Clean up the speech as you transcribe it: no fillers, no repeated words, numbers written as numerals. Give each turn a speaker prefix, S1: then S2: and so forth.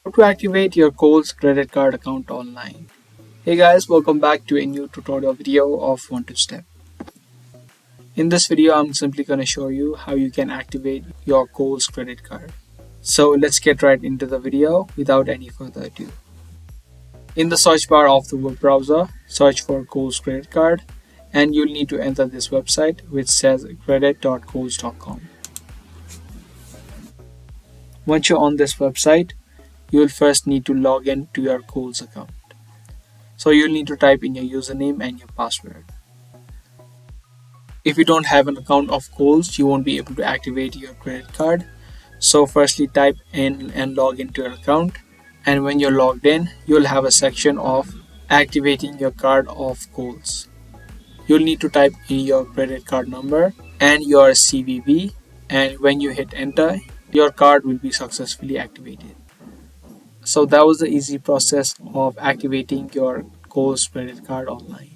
S1: How to activate your Kohl's credit card account online. Hey guys, welcome back to a new tutorial video of 1 to Step. In this video, I'm simply going to show you how you can activate your Kohl's credit card. So let's get right into the video without any further ado. In the search bar of the web browser, search for Kohl's credit card and you'll need to enter this website which says credit.kohls.com. Once you're on this website, you will first need to log in to your Kohl's account. So you'll need to type in your username and your password. If you don't have an account of Kohl's, you won't be able to activate your credit card. So firstly type in and log into your account. And when you're logged in, you'll have a section of activating your card of Kohl's. You'll need to type in your credit card number and your CVV. And when you hit enter, your card will be successfully activated. So that was the easy process of activating your Kohl's credit card online.